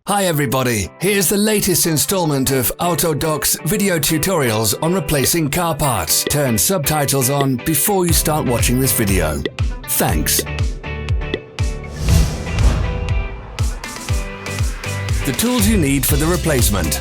Hi everybody, here's the latest installment of Autodoc's video tutorials on replacing car parts. Turn subtitles on before you start watching this video. Thanks. The tools you need for the replacement.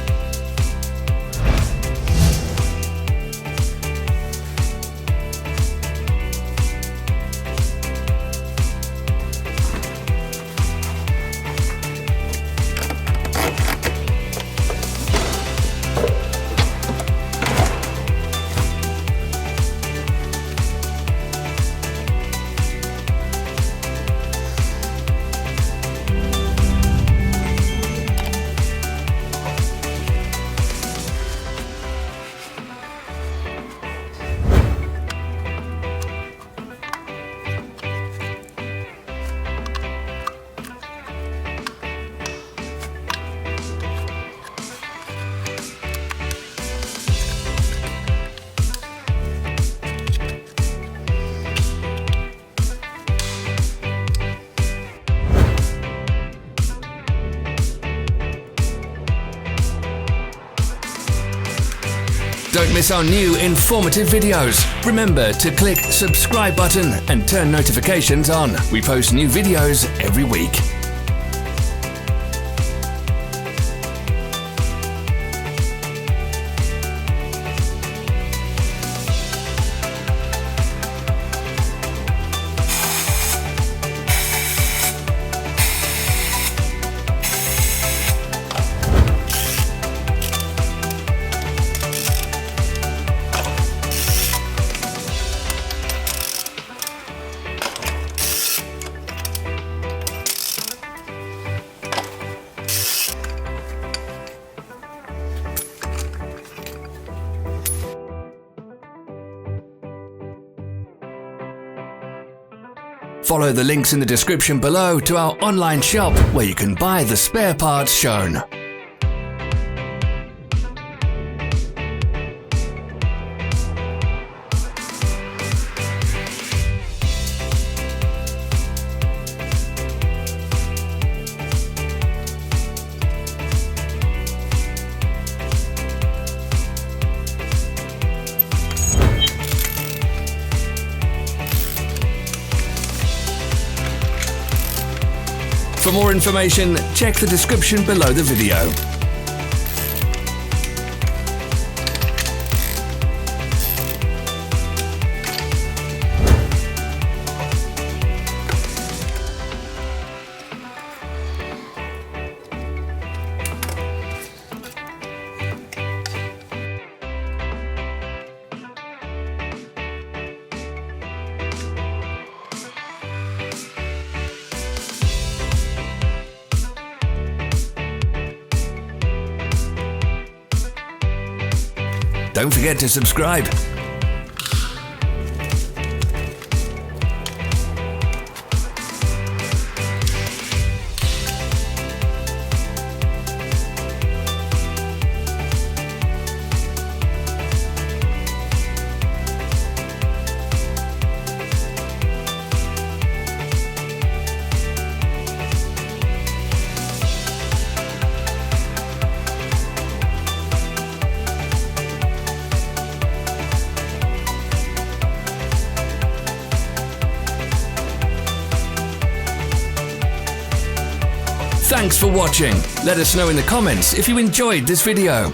Don't miss our new informative videos. Remember to click subscribe button and turn notifications on. We post new videos every week. Follow the links in the description below to our online shop where you can buy the spare parts shown. For more information, check the description below the video. Don't forget to subscribe. Thanks for watching. Let us know in the comments if you enjoyed this video.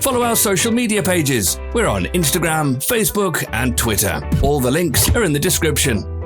Follow our social media pages. We're on Instagram, Facebook, and Twitter. All the links are in the description.